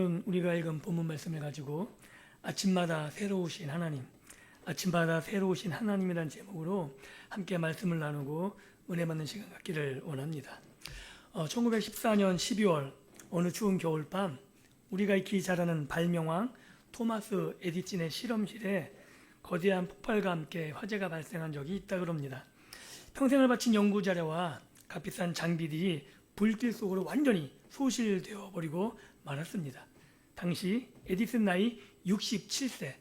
우리가 읽은 본문 말씀을 가지고 아침마다 새로우신 하나님, 아침마다 새로우신 하나님이라는 제목으로 함께 말씀을 나누고 은혜 받는 시간 갖기를 원합니다. 1914년 12월 어느 추운 겨울밤, 우리가 익히 잘 아는 발명왕 토마스 에디슨의 실험실에 거대한 폭발과 함께 화재가 발생한 적이 있다 그럽니다. 평생을 바친 연구 자료와 값비싼 장비들이 불길 속으로 완전히 소실되어 버리고 말았습니다. 당시 에디슨 나이 67세.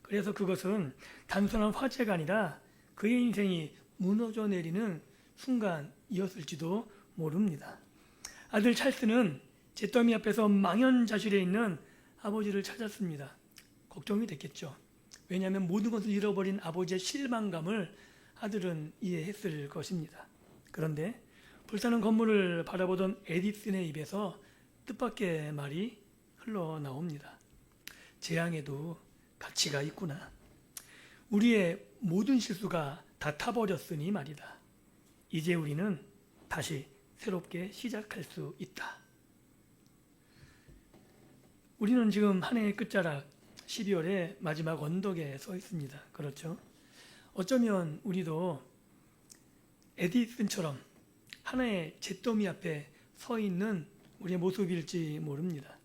그래서 그것은 단순한 화재가 아니라 그의 인생이 무너져 내리는 순간이었을지도 모릅니다. 아들 찰스는 잿더미 앞에서 망연자실해 있는 아버지를 찾았습니다. 걱정이 됐겠죠. 왜냐하면 모든 것을 잃어버린 아버지의 실망감을 아들은 이해했을 것입니다. 그런데 불타는 건물을 바라보던 에디슨의 입에서 뜻밖의 말이 흘러나옵니다. 재앙에도 가치가 있구나. 우리의 모든 실수가 다 타버렸으니 말이다. 이제 우리는 다시 새롭게 시작할 수 있다. 우리는 지금 한 해의 끝자락 12월의 마지막 언덕에 서 있습니다. 그렇죠? 어쩌면 우리도 에디슨처럼 하나의 잿더미 앞에 서 있는 우리의 모습일지 모릅니다.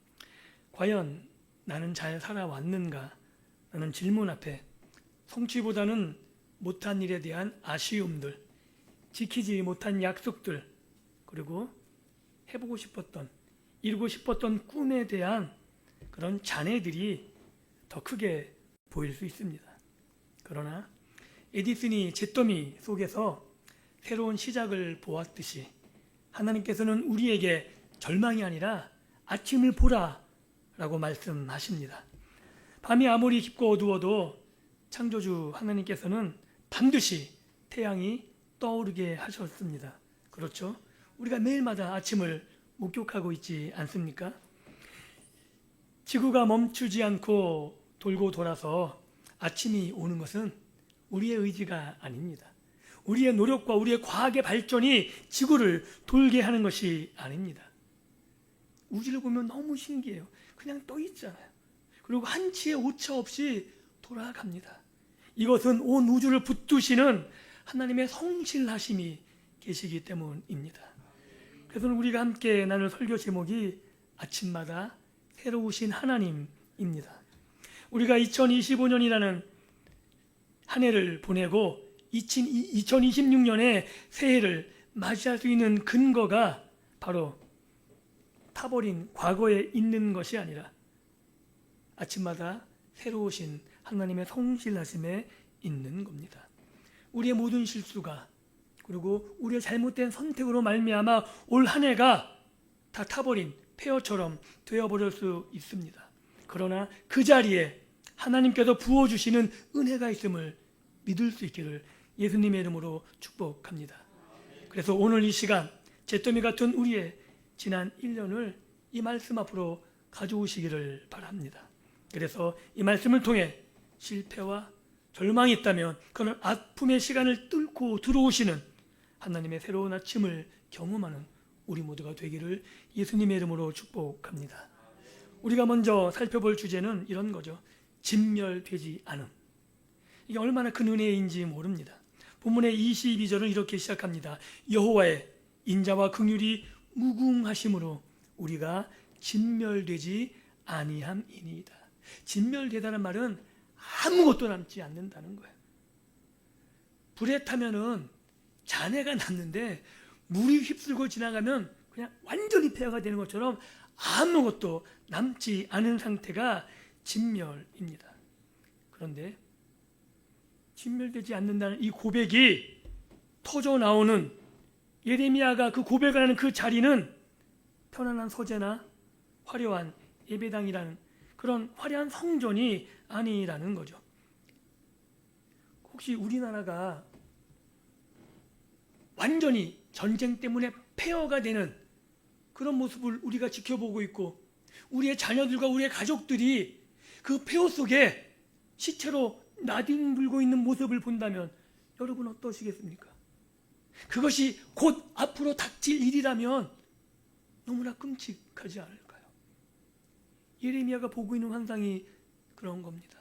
과연 나는 잘 살아왔는가? 라는 질문 앞에 성취보다는 못한 일에 대한 아쉬움들, 지키지 못한 약속들, 그리고 해보고 싶었던, 이루고 싶었던 꿈에 대한 그런 잔해들이 더 크게 보일 수 있습니다. 그러나 에디슨이 잿더미 속에서 새로운 시작을 보았듯이 하나님께서는 우리에게 절망이 아니라 아침을 보라 라고 말씀하십니다. 밤이 아무리 깊고 어두워도 창조주 하나님께서는 반드시 태양이 떠오르게 하셨습니다. 그렇죠? 우리가 매일마다 아침을 목격하고 있지 않습니까? 지구가 멈추지 않고 돌고 돌아서 아침이 오는 것은 우리의 의지가 아닙니다. 우리의 노력과 우리의 과학의 발전이 지구를 돌게 하는 것이 아닙니다. 우주를 보면 너무 신기해요. 그냥 떠 있잖아요. 그리고 한치의 오차 없이 돌아갑니다. 이것은 온 우주를 붙드시는 하나님의 성실하심이 계시기 때문입니다. 그래서 우리가 함께 나눌 설교 제목이 아침마다 새로우신 하나님입니다. 우리가 2025년이라는 한 해를 보내고 2026년의 새해를 맞이할 수 있는 근거가 바로 타버린 과거에 있는 것이 아니라 아침마다 새로우신 하나님의 성실하심에 있는 겁니다. 우리의 모든 실수가 그리고 우리의 잘못된 선택으로 말미암아 올 한 해가 다 타버린 폐허처럼 되어버릴 수 있습니다. 그러나 그 자리에 하나님께서 부어주시는 은혜가 있음을 믿을 수 있기를 예수님의 이름으로 축복합니다. 그래서 오늘 이 시간 잿더미 같은 우리의 지난 1년을 이 말씀 앞으로 가져오시기를 바랍니다. 그래서 이 말씀을 통해 실패와 절망이 있다면 그런 아픔의 시간을 뚫고 들어오시는 하나님의 새로운 아침을 경험하는 우리 모두가 되기를 예수님의 이름으로 축복합니다. 우리가 먼저 살펴볼 주제는 이런 거죠. 진멸되지 않음. 이게 얼마나 큰 은혜인지 모릅니다. 본문의 22절은 이렇게 시작합니다. 여호와의 인자와 긍휼이 무궁하심으로 우리가 진멸되지 아니함이니이다. 진멸되다는 말은 아무것도 남지 않는다는 거예요. 불에 타면은 잔해가 남는데 물이 휩쓸고 지나가면 그냥 완전히 폐허가 되는 것처럼 아무것도 남지 않은 상태가 진멸입니다. 그런데 진멸되지 않는다는 이 고백이 터져 나오는 예레미야가 그 고백을 하는 그 자리는 편안한 서재나 화려한 예배당이라는 그런 화려한 성전이 아니라는 거죠. 혹시 우리나라가 완전히 전쟁 때문에 폐허가 되는 그런 모습을 우리가 지켜보고 있고 우리의 자녀들과 우리의 가족들이 그 폐허 속에 시체로 나뒹굴고 있는 모습을 본다면 여러분 어떠시겠습니까? 그것이 곧 앞으로 닥칠 일이라면 너무나 끔찍하지 않을까요? 예레미야가 보고 있는 환상이 그런 겁니다.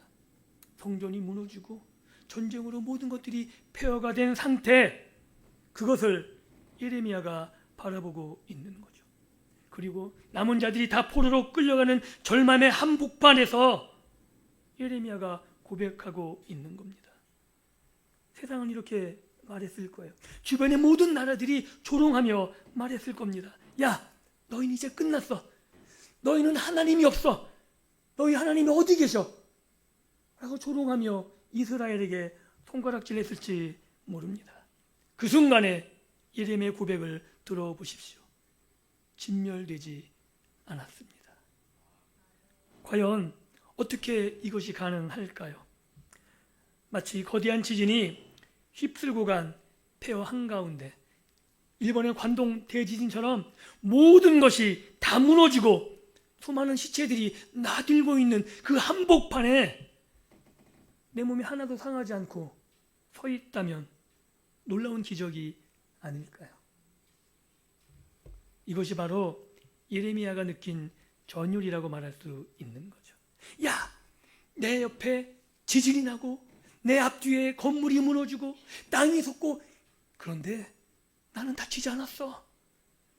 성전이 무너지고 전쟁으로 모든 것들이 폐허가 된 상태, 그것을 예레미야가 바라보고 있는 거죠. 그리고 남은 자들이 다 포로로 끌려가는 절망의 한복판에서 예레미야가 고백하고 있는 겁니다. 세상은 이렇게 말했을 거예요. 주변의 모든 나라들이 조롱하며 말했을 겁니다. 야, 너희는 이제 끝났어. 너희는 하나님이 없어. 너희 하나님이 어디 계셔? 라고 조롱하며 이스라엘에게 손가락질했을지 모릅니다. 그 순간에 예레미야의 고백을 들어보십시오. 진멸되지 않았습니다. 과연 어떻게 이것이 가능할까요? 마치 거대한 지진이 휩쓸고 간 폐허 한가운데 일본의 관동 대지진처럼 모든 것이 다 무너지고 수많은 시체들이 나들고 있는 그 한복판에 내 몸이 하나도 상하지 않고 서 있다면 놀라운 기적이 아닐까요? 이것이 바로 예레미야가 느낀 전율이라고 말할 수 있는 거죠. 야, 내 옆에 지진이 나고 내 앞뒤에 건물이 무너지고 땅이 솟고, 그런데 나는 다치지 않았어.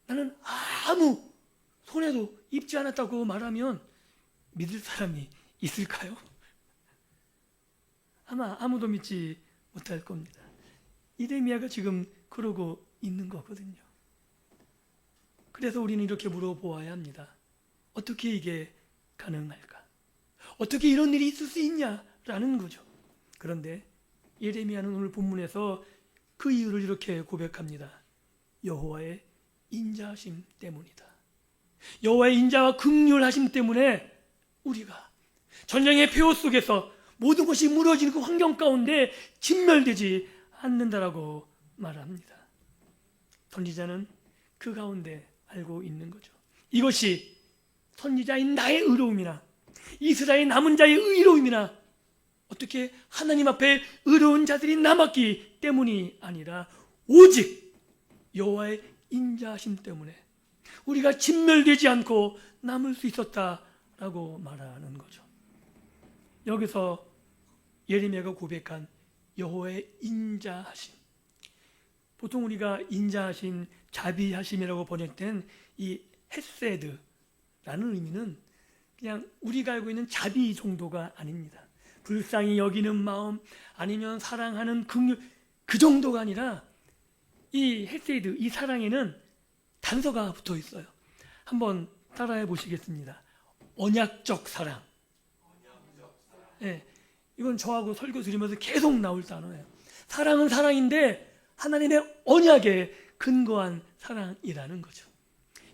나는 아무 손해도 입지 않았다고 말하면 믿을 사람이 있을까요? 아마 아무도 믿지 못할 겁니다. 예레미야가 지금 그러고 있는 거거든요. 그래서 우리는 이렇게 물어보아야 합니다. 어떻게 이게 가능할까? 어떻게 이런 일이 있을 수 있냐라는 거죠. 그런데 예레미야는 오늘 본문에서 그 이유를 이렇게 고백합니다. 여호와의 인자하심 때문이다. 여호와의 인자와 긍휼하심 때문에 우리가 전쟁의 폐허 속에서 모든 것이 무너지는 그 환경 가운데 진멸되지 않는다라고 말합니다. 선지자는 그 가운데 알고 있는 거죠. 이것이 선지자인 나의 의로움이나 이스라엘 남은 자의 의로움이나 어떻게 하나님 앞에 의로운 자들이 남았기 때문이 아니라 오직 여호와의 인자하심 때문에 우리가 진멸되지 않고 남을 수 있었다라고 말하는 거죠. 여기서 예레미야가 고백한 여호와의 인자하심, 보통 우리가 인자하심, 자비하심이라고 번역된 이 헤세드라는 의미는 그냥 우리가 알고 있는 자비 정도가 아닙니다. 불쌍히 여기는 마음, 아니면 사랑하는 긍휼, 그 정도가 아니라 이 헤세드, 이 사랑에는 단서가 붙어 있어요. 한번 따라해 보시겠습니다. 언약적 사랑. 네, 이건 저하고 설교 드리면서 계속 나올 단어예요. 사랑은 사랑인데 하나님의 언약에 근거한 사랑이라는 거죠.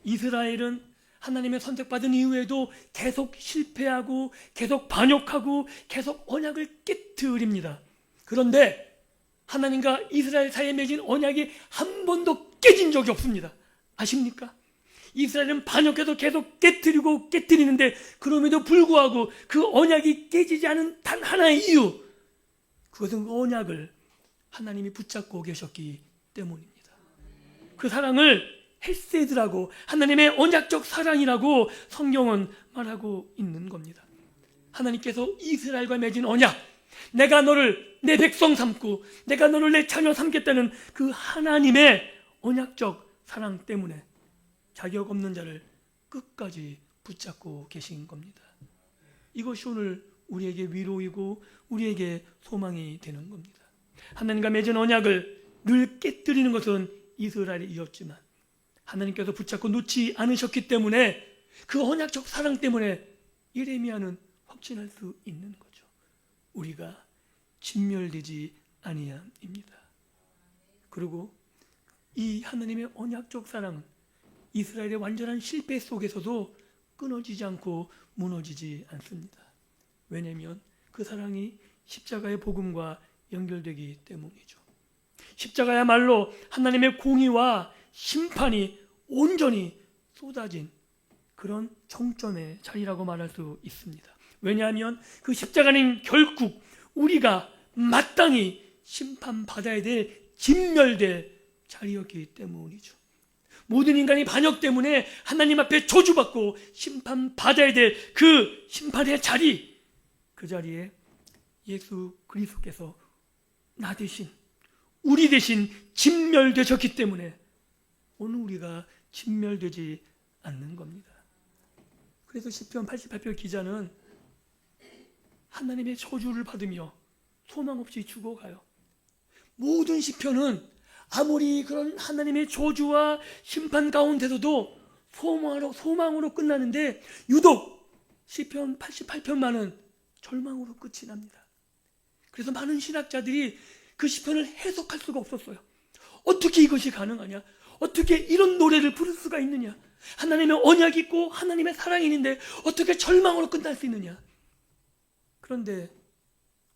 이스라엘은 하나님의 선택받은 이후에도 계속 실패하고 계속 반역하고 계속 언약을 깨트립니다. 그런데 하나님과 이스라엘 사이에 맺은 언약이 한 번도 깨진 적이 없습니다. 아십니까? 이스라엘은 반역해서 계속 깨트리는데 그럼에도 불구하고 그 언약이 깨지지 않은 단 하나의 이유, 그것은 그 언약을 하나님이 붙잡고 계셨기 때문입니다. 그 사랑을 헤세드라고, 하나님의 언약적 사랑이라고 성경은 말하고 있는 겁니다. 하나님께서 이스라엘과 맺은 언약, 내가 너를 내 백성 삼고 내가 너를 내 자녀 삼겠다는 그 하나님의 언약적 사랑 때문에 자격 없는 자를 끝까지 붙잡고 계신 겁니다. 이것이 오늘 우리에게 위로이고 우리에게 소망이 되는 겁니다. 하나님과 맺은 언약을 늘 깨뜨리는 것은 이스라엘이었지만 하나님께서 붙잡고 놓지 않으셨기 때문에 그 언약적 사랑 때문에 예레미야는 확신할 수 있는 거죠. 우리가 진멸되지 아니함입니다. 그리고 이 하나님의 언약적 사랑은 이스라엘의 완전한 실패 속에서도 끊어지지 않고 무너지지 않습니다. 왜냐하면 그 사랑이 십자가의 복음과 연결되기 때문이죠. 십자가야말로 하나님의 공의와 심판이 온전히 쏟아진 그런 정점의 자리라고 말할 수 있습니다. 왜냐하면 그 십자가는 결국 우리가 마땅히 심판받아야 될 진멸될 자리였기 때문이죠. 모든 인간이 반역 때문에 하나님 앞에 저주받고 심판받아야 될 그 심판의 자리, 그 자리에 예수 그리스도께서 나 대신, 우리 대신 진멸되셨기 때문에 오늘 우리가 진멸되지 않는 겁니다. 그래서 시편 88편 기자는 하나님의 저주를 받으며 소망 없이 죽어가요. 모든 시편은 아무리 그런 하나님의 저주와 심판 가운데서도 소망으로 끝나는데 유독 시편 88편만은 절망으로 끝이 납니다. 그래서 많은 신학자들이 그 시편을 해석할 수가 없었어요. 어떻게 이것이 가능하냐? 어떻게 이런 노래를 부를 수가 있느냐? 하나님의 언약이 있고 하나님의 사랑이 있는데 어떻게 절망으로 끝날 수 있느냐? 그런데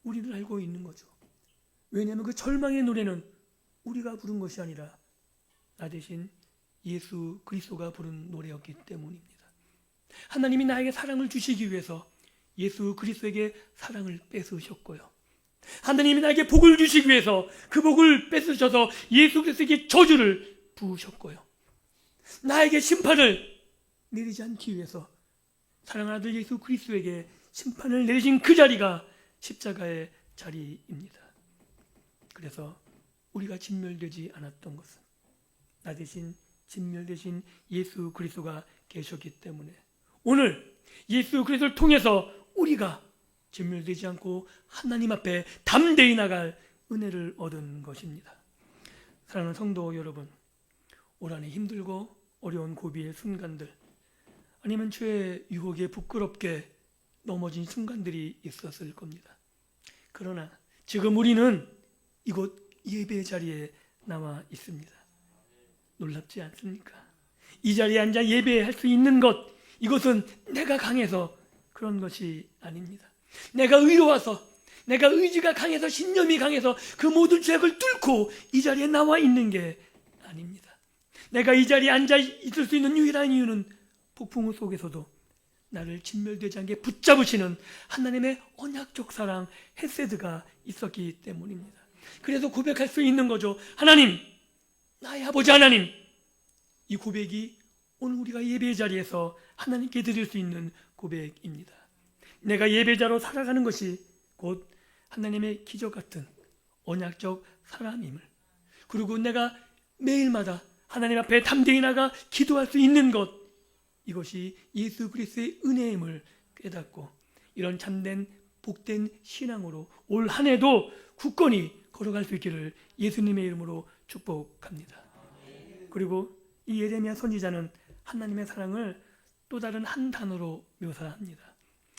우리는 알고 있는 거죠. 왜냐하면 그 절망의 노래는 우리가 부른 것이 아니라 나 대신 예수 그리스도가 부른 노래였기 때문입니다. 하나님이 나에게 사랑을 주시기 위해서 예수 그리스도에게 사랑을 뺏으셨고요. 하나님이 나에게 복을 주시기 위해서 그 복을 뺏으셔서 예수 그리스도에게 저주를 부으셨고요. 나에게 심판을 내리지 않기 위해서 사랑하는 아들 예수 그리스도에게 심판을 내리신 그 자리가 십자가의 자리입니다. 그래서 우리가 진멸되지 않았던 것은 나 대신 진멸되신 예수 그리스도가 계셨기 때문에 오늘 예수 그리스도를 통해서 우리가 진멸되지 않고 하나님 앞에 담대히 나갈 은혜를 얻은 것입니다. 사랑하는 성도 여러분, 올 한해 힘들고 어려운 고비의 순간들, 아니면 죄의 유혹에 부끄럽게 넘어진 순간들이 있었을 겁니다. 그러나 지금 우리는 이곳 예배 자리에 나와 있습니다. 놀랍지 않습니까? 이 자리에 앉아 예배할 수 있는 것, 이것은 내가 강해서 그런 것이 아닙니다. 내가 의로워서, 내가 의지가 강해서, 신념이 강해서 그 모든 죄악을 뚫고 이 자리에 나와 있는 게 아닙니다. 내가 이 자리에 앉아 있을 수 있는 유일한 이유는 폭풍우 속에서도 나를 진멸되지 않게 붙잡으시는 하나님의 언약적 사랑, 헤세드가 있었기 때문입니다. 그래서 고백할 수 있는 거죠. 하나님, 나의 아버지 하나님. 이 고백이 오늘 우리가 예배 자리에서 하나님께 드릴 수 있는 고백입니다. 내가 예배자로 살아가는 것이 곧 하나님의 기적 같은 언약적 사람임을, 그리고 내가 매일마다 하나님 앞에 담대히 나가 기도할 수 있는 것, 이것이 예수 그리스도의 은혜임을 깨닫고 이런 참된 복된 신앙으로 올 한 해도 굳건히 걸어갈 수 있기를 예수님의 이름으로 축복합니다. 그리고 이 예레미야 선지자는 하나님의 사랑을 또 다른 한 단어로 묘사합니다.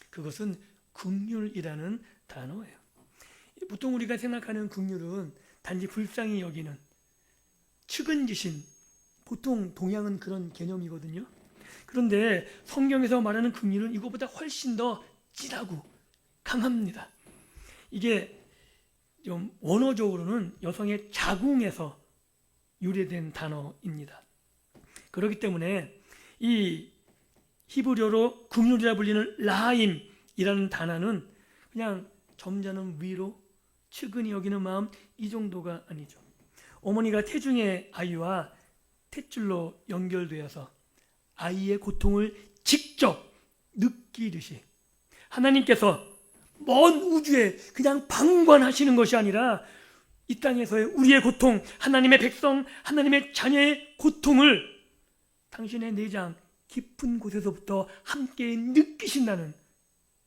그것은 긍휼이라는 단어예요. 보통 우리가 생각하는 긍휼은 단지 불쌍히 여기는 측은지심, 보통 동양은 그런 개념이거든요. 그런데 성경에서 말하는 긍휼은 이거보다 훨씬 더 진하고 강합니다. 이게 좀 원어적으로는 여성의 자궁에서 유래된 단어입니다. 그렇기 때문에 이 히브리어로 긍휼이라 불리는 라임이라는 단어는 그냥 점잖은 위로, 측은히 여기는 마음, 이 정도가 아니죠. 어머니가 태중의 아이와 탯줄로 연결되어서 아이의 고통을 직접 느끼듯이 하나님께서 먼 우주에 그냥 방관하시는 것이 아니라 이 땅에서의 우리의 고통, 하나님의 백성, 하나님의 자녀의 고통을 당신의 내장 깊은 곳에서부터 함께 느끼신다는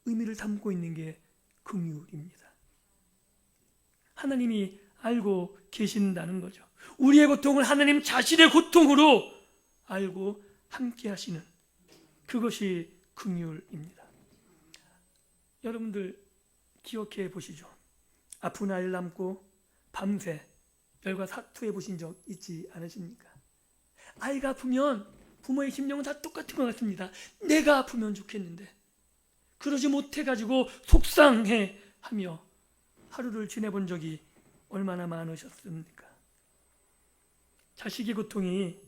의미를 담고 있는 게 긍휼입니다. 하나님이 알고 계신다는 거죠. 우리의 고통을 하나님 자신의 고통으로 알고 함께 하시는, 그것이 긍휼입니다. 여러분들 기억해 보시죠. 아픈 아이를 안고 밤새 별과 사투해 보신 적 있지 않으십니까? 아이가 아프면 부모의 심령은 다 똑같은 것 같습니다. 내가 아프면 좋겠는데 그러지 못해가지고 속상해하며 하루를 지내본 적이 얼마나 많으셨습니까? 자식의 고통이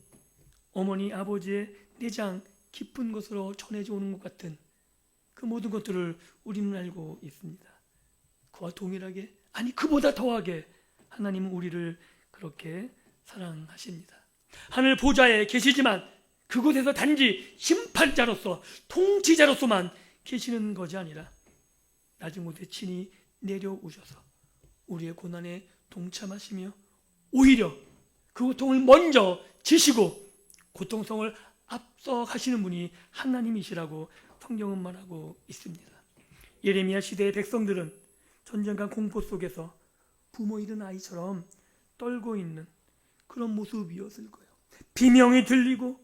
어머니, 아버지의 내장 깊은 곳으로 전해져 오는 것 같은 그 모든 것들을 우리는 알고 있습니다. 그와 동일하게, 아니 그보다 더하게 하나님은 우리를 그렇게 사랑하십니다. 하늘 보좌에 계시지만 그곳에서 단지 심판자로서 통치자로서만 계시는 것이 아니라 낮은 곳에 친히 내려오셔서 우리의 고난에 동참하시며 오히려 그 고통을 먼저 지시고 고통성을 앞서 가시는 분이 하나님이시라고 성경은 말하고 있습니다. 예레미야 시대의 백성들은 전쟁과 공포 속에서 부모 잃은 아이처럼 떨고 있는 그런 모습이었을 거예요. 비명이 들리고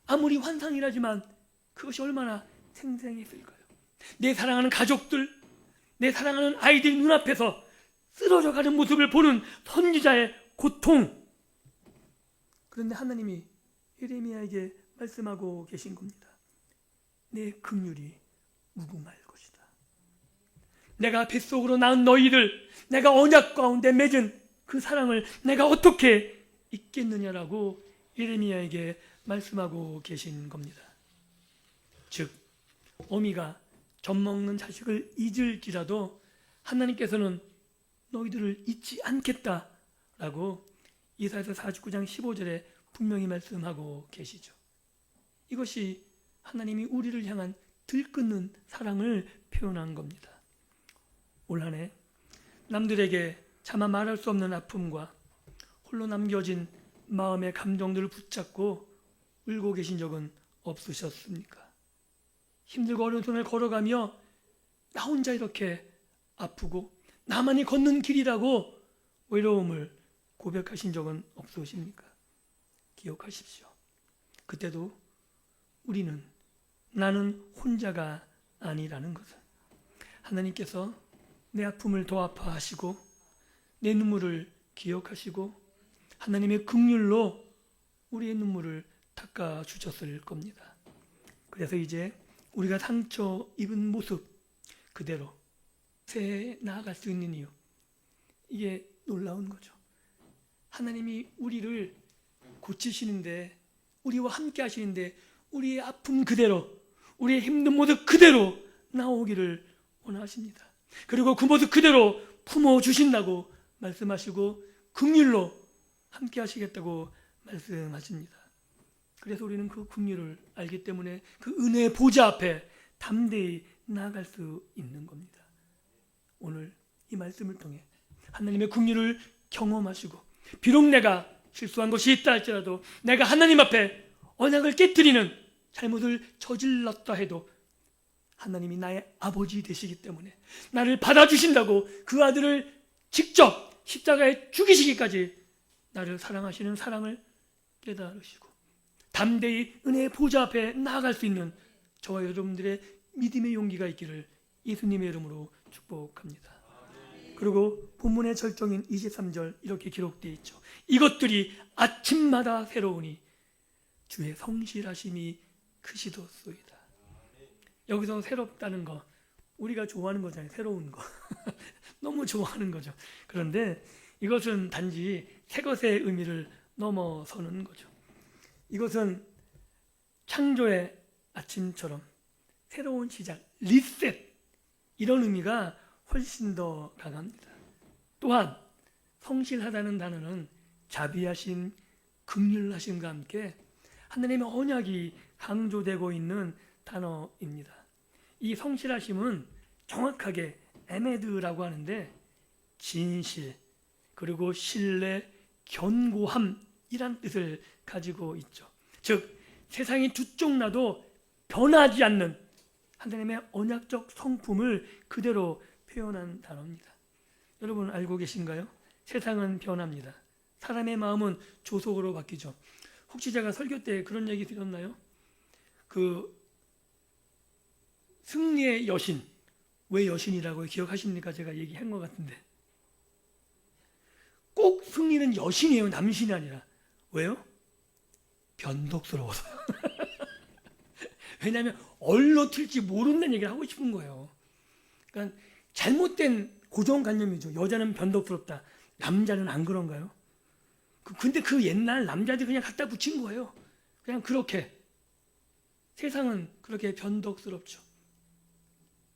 아무리 환상이라지만 그것이 얼마나 생생했을까요? 내 사랑하는 가족들, 내 사랑하는 아이들 눈앞에서 쓰러져가는 모습을 보는 선지자의 고통. 그런데 하나님이 예레미야에게 말씀하고 계신 겁니다. 내 긍휼이 무궁할 것이다. 내가 뱃속으로 낳은 너희들, 내가 언약 가운데 맺은 그 사랑을 내가 어떻게 잊겠느냐라고 예레미야에게 말씀하고 계신 겁니다. 즉 어미가 젖 먹는 자식을 잊을지라도 하나님께서는 너희들을 잊지 않겠다라고 이사야서 49장 15절에 분명히 말씀하고 계시죠. 이것이 하나님이 우리를 향한 들끓는 사랑을 표현한 겁니다. 올 한 해 남들에게 차마 말할 수 없는 아픔과 홀로 남겨진 마음의 감정들을 붙잡고 울고 계신 적은 없으셨습니까? 힘들고 어려운 손을 걸어가며 나 혼자 이렇게 아프고 나만이 걷는 길이라고 외로움을 고백하신 적은 없으십니까? 기억하십시오. 그때도 우리는 나는 혼자가 아니라는 것을, 하나님께서 내 아픔을 더 아파하시고 내 눈물을 기억하시고 하나님의 긍휼로 우리의 눈물을 닦아주셨을 겁니다. 그래서 이제 우리가 상처 입은 모습 그대로 새해에 나아갈 수 있는 이유, 이게 놀라운 거죠. 하나님이 우리를 고치시는데, 우리와 함께 하시는데 우리의 아픔 그대로, 우리의 힘든 모습 그대로 나오기를 원하십니다. 그리고 그 모습 그대로 품어주신다고 말씀하시고 긍휼로 함께 하시겠다고 말씀하십니다. 그래서 우리는 그 긍휼을 알기 때문에 그 은혜의 보좌 앞에 담대히 나아갈 수 있는 겁니다. 오늘 이 말씀을 통해 하나님의 긍휼을 경험하시고, 비록 내가 실수한 것이 있다 할지라도, 내가 하나님 앞에 언약을 깨뜨리는 잘못을 저질렀다 해도 하나님이 나의 아버지 되시기 때문에 나를 받아주신다고 그 아들을 직접 십자가에 죽이시기까지 나를 사랑하시는 사랑을 깨달으시고 담대히 은혜의 보좌 앞에 나아갈 수 있는 저와 여러분들의 믿음의 용기가 있기를 예수님의 이름으로 축복합니다. 그리고 본문의 절정인 23절 이렇게 기록되어 있죠. 이것들이 아침마다 새로우니 주의 성실하심이 크시도소이다. 여기서 새롭다는 거 우리가 좋아하는 거잖아요. 새로운 거 너무 좋아하는 거죠. 그런데 이것은 단지 새 것의 의미를 넘어서는 거죠. 이것은 창조의 아침처럼 새로운 시작, 리셋, 이런 의미가 훨씬 더 강합니다. 또한 성실하다는 단어는 자비하심, 긍휼하심과 함께 하나님의 언약이 강조되고 있는 단어입니다. 이 성실하심은 정확하게 에메드라고 하는데 진실, 그리고 신뢰, 견고함이란 뜻을 가지고 있죠. 즉 세상이 두 쪽 나도 변하지 않는 하나님의 언약적 성품을 그대로 표현한 단어입니다. 여러분 알고 계신가요? 세상은 변합니다. 사람의 마음은 조속으로 바뀌죠. 혹시 제가 설교 때 그런 얘기 드렸나요? 그 승리의 여신, 왜 여신이라고 기억하십니까? 제가 얘기한 것 같은데. 꼭 승리는 여신이에요. 남신이 아니라. 왜요? 변덕스러워서. 왜냐하면 얼로 튈지 모른다는 얘기를 하고 싶은 거예요. 그러니까 잘못된 고정관념이죠. 여자는 변덕스럽다. 남자는 안 그런가요? 근데 그 옛날 남자들이 그냥 갖다 붙인 거예요. 그냥 그렇게. 세상은 그렇게 변덕스럽죠.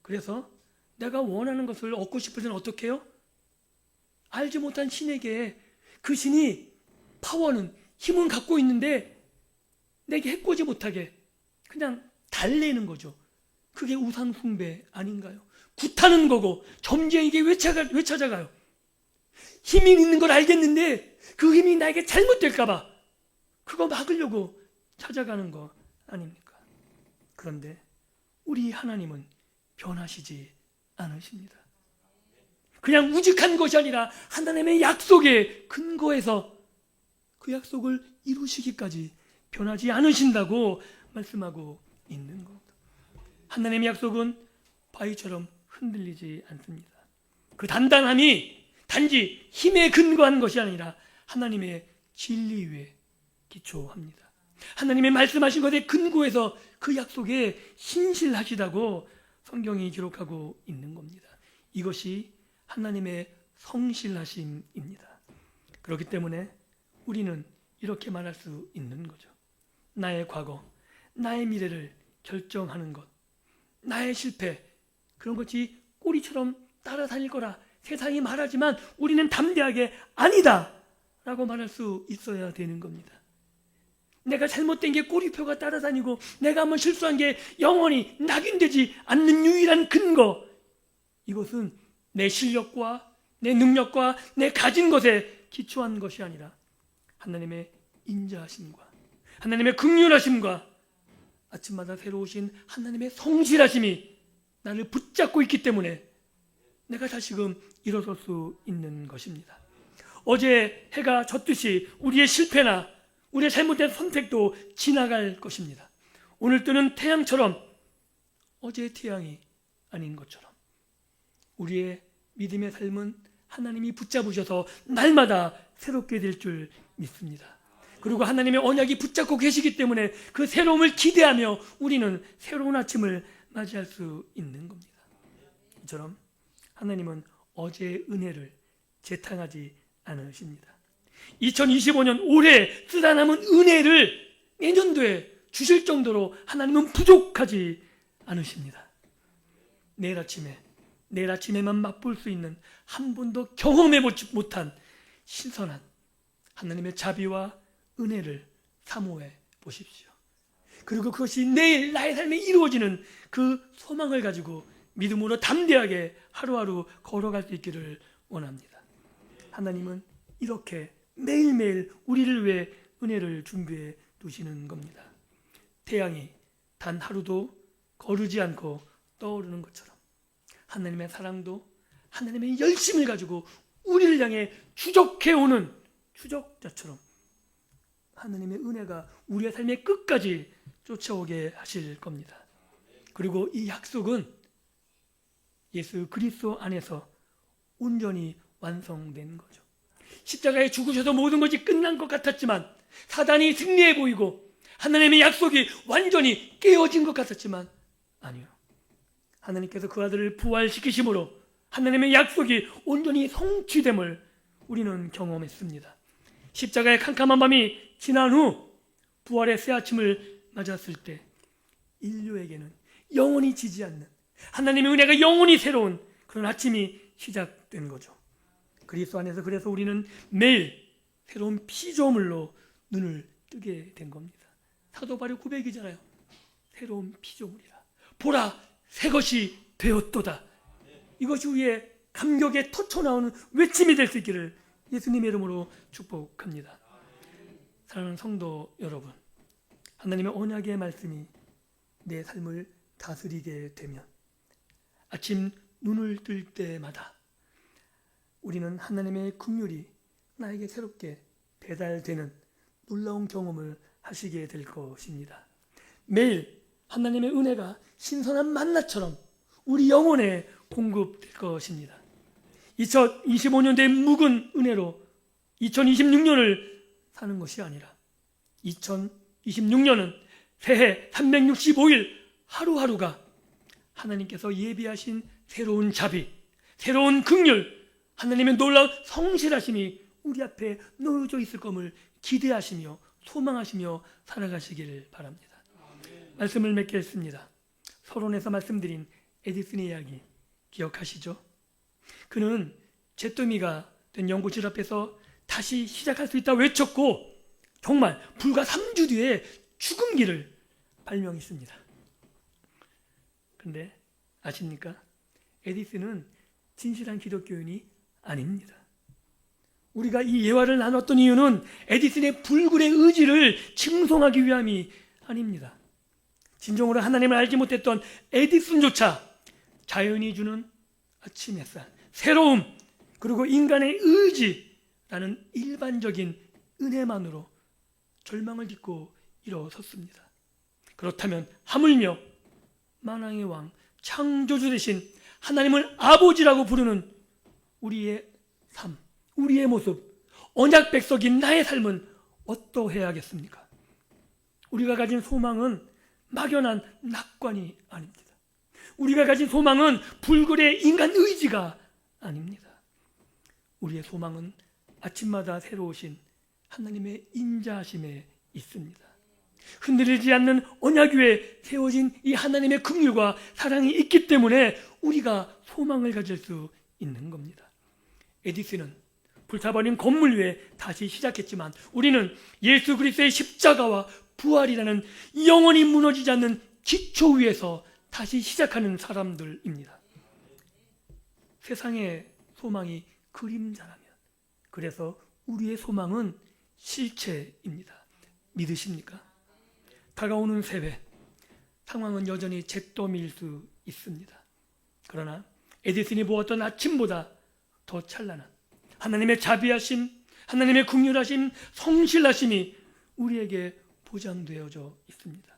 그래서 내가 원하는 것을 얻고 싶을 때는 어떻게 해요? 알지 못한 신에게 그 신이 파워는 힘은 갖고 있는데 내게 해코지 못하게 그냥 달래는 거죠. 그게 우상 숭배 아닌가요? 굿하는 거고 점쟁이게 왜 찾아가요? 힘이 있는 걸 알겠는데 그 힘이 나에게 잘못될까 봐 그거 막으려고 찾아가는 거 아닙니까? 그런데 우리 하나님은 변하시지 않으십니다. 그냥 우직한 것이 아니라 하나님의 약속에 근거해서 그 약속을 이루시기까지 변하지 않으신다고 말씀하고 있는 겁니다. 하나님의 약속은 바위처럼 흔들리지 않습니다. 그 단단함이 단지 힘에 근거한 것이 아니라 하나님의 진리 위에 기초합니다. 하나님의 말씀하신 것에 근거해서 그 약속에 신실하시다고 성경이 기록하고 있는 겁니다. 이것이 하나님의 성실하심입니다. 그렇기 때문에 우리는 이렇게 말할 수 있는 거죠. 나의 과거, 나의 미래를 결정하는 것, 나의 실패, 그런 것이 꼬리처럼 따라다닐 거라 세상이 말하지만 우리는 담대하게 아니다 라고 말할 수 있어야 되는 겁니다. 내가 잘못된 게 꼬리표가 따라다니고 내가 한번 실수한 게 영원히 낙인되지 않는 유일한 근거, 이것은 내 실력과 내 능력과 내 가진 것에 기초한 것이 아니라 하나님의 인자하심과 하나님의 긍휼하심과 아침마다 새로우신 하나님의 성실하심이 나를 붙잡고 있기 때문에 내가 다시금 일어설 수 있는 것입니다. 어제 해가 졌듯이 우리의 실패나 우리의 잘못된 선택도 지나갈 것입니다. 오늘 뜨는 태양처럼 어제의 태양이 아닌 것처럼 우리의 믿음의 삶은 하나님이 붙잡으셔서 날마다 새롭게 될 줄 믿습니다. 그리고 하나님의 언약이 붙잡고 계시기 때문에 그 새로움을 기대하며 우리는 새로운 아침을 맞이할 수 있는 겁니다. 이처럼 하나님은 어제의 은혜를 재탕하지 않으십니다. 2025년 올해 쓰다 남은 은혜를 내년도에 주실 정도로 하나님은 부족하지 않으십니다. 내일 아침에만 맛볼 수 있는 한 번도 경험해 보지 못한 신선한 하나님의 자비와 은혜를 사모해 보십시오. 그리고 그것이 내일 나의 삶에 이루어지는 그 소망을 가지고 믿음으로 담대하게 하루하루 걸어갈 수 있기를 원합니다. 하나님은 이렇게 매일매일 우리를 위해 은혜를 준비해 두시는 겁니다. 태양이 단 하루도 거르지 않고 떠오르는 것처럼 하나님의 사랑도 하나님의 열심을 가지고 우리를 향해 추적해오는 추적자처럼 하나님의 은혜가 우리의 삶의 끝까지 쫓아오게 하실 겁니다. 그리고 이 약속은 예수 그리스도 안에서 온전히 완성된 거죠. 십자가에 죽으셔서 모든 것이 끝난 것 같았지만, 사단이 승리해 보이고 하나님의 약속이 완전히 깨어진 것 같았지만 아니요. 하나님께서 그 아들을 부활시키심으로 하나님의 약속이 온전히 성취됨을 우리는 경험했습니다. 십자가의 캄캄한 밤이 지난 후 부활의 새 아침을 맞았을 때 인류에게는 영원히 지지 않는 하나님의 은혜가 영원히 새로운 그런 아침이 시작된 거죠. 그리스도 안에서 그래서 우리는 매일 새로운 피조물로 눈을 뜨게 된 겁니다. 사도 바울 고백이잖아요. 새로운 피조물이라. 보라, 새 것이 되었도다. 이것이 우리의 감격에 터쳐나오는 외침이 될 수 있기를 예수님의 이름으로 축복합니다. 사랑하는 성도 여러분, 하나님의 언약의 말씀이 내 삶을 다스리게 되면 아침 눈을 뜰 때마다 우리는 하나님의 긍휼이 나에게 새롭게 배달되는 놀라운 경험을 하시게 될 것입니다. 매일 하나님의 은혜가 신선한 만나처럼 우리 영혼에 공급될 것입니다. 2025년도의 묵은 은혜로 2026년을 사는 것이 아니라 2026년은 새해 365일 하루하루가 하나님께서 예비하신 새로운 자비, 새로운 긍휼, 하나님의 놀라운 성실하심이 우리 앞에 놓여져 있을 것을 기대하시며 소망하시며 살아가시기를 바랍니다. 말씀을 맺겠습니다. 서론에서 말씀드린 에디슨의 이야기 기억하시죠? 그는 잿더미가 된 연구실 앞에서 다시 시작할 수 있다 외쳤고 정말 불과 3주 뒤에 죽음기를 발명했습니다. 그런데 아십니까? 에디슨은 진실한 기독교인이 아닙니다. 우리가 이 예화를 나눴던 이유는 에디슨의 불굴의 의지를 칭송하기 위함이 아닙니다. 진정으로 하나님을 알지 못했던 에디슨조차 자연이 주는 아침 햇살, 새로움, 그리고 인간의 의지라는 일반적인 은혜만으로 절망을 딛고 일어섰습니다. 그렇다면 하물며 만왕의 왕, 창조주 되신 하나님을 아버지라고 부르는 우리의 삶, 우리의 모습, 언약 백성인 나의 삶은 어떠해야겠습니까? 우리가 가진 소망은 막연한 낙관이 아닙니다. 우리가 가진 소망은 불굴의 인간 의지가 아닙니다. 우리의 소망은 아침마다 새로우신 하나님의 인자하심에 있습니다. 흔들리지 않는 언약 위에 세워진 이 하나님의 긍휼과 사랑이 있기 때문에 우리가 소망을 가질 수 있는 겁니다. 에디슨은 불타버린 건물 위에 다시 시작했지만 우리는 예수 그리스도의 십자가와 부활이라는 영원히 무너지지 않는 기초 위에서 다시 시작하는 사람들입니다. 세상의 소망이 그림자라면, 그래서 우리의 소망은 실체입니다. 믿으십니까? 다가오는 새해, 상황은 여전히 잿더미일 수 있습니다. 그러나 에디슨이 보았던 아침보다 더 찬란한 하나님의 자비하심, 하나님의 긍휼하심, 성실하심이 우리에게 보장되어져 있습니다.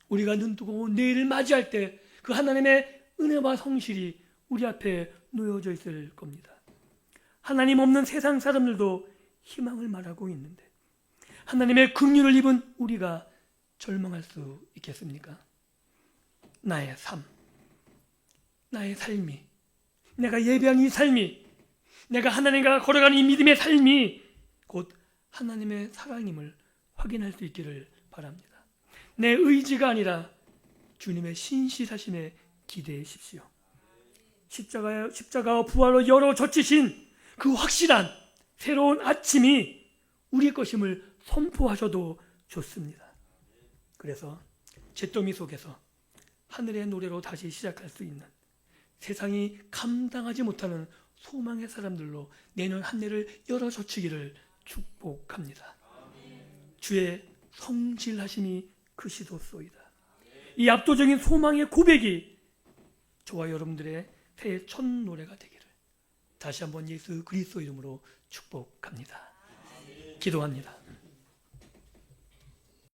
우리가 눈뜨고 내일을 맞이할 때 그 하나님의 은혜와 성실이 우리 앞에 놓여져 있을 겁니다. 하나님 없는 세상 사람들도 희망을 말하고 있는데 하나님의 긍휼을 입은 우리가 절망할 수 있겠습니까? 나의 삶, 나의 삶이, 내가 예배한 이 삶이, 내가 하나님과 걸어가는 이 믿음의 삶이 곧 하나님의 사랑임을 확인할 수 있기를 바랍니다. 내 의지가 아니라 주님의 신실하심에 기대하십시오. 십자가와 부활로 열어젖히신 그 확실한 새로운 아침이 우리 것임을 선포하셔도 좋습니다. 그래서 잿더미 속에서 하늘의 노래로 다시 시작할 수 있는, 세상이 감당하지 못하는 소망의 사람들로 내년 한 해를 열어젖히기를 축복합니다. 주의 성실하심이 크시도소이다. 이 압도적인 소망의 고백이 저와 여러분들의 새해 첫 노래가 되기를 다시 한번 예수 그리스도 이름으로 축복합니다. 기도합니다.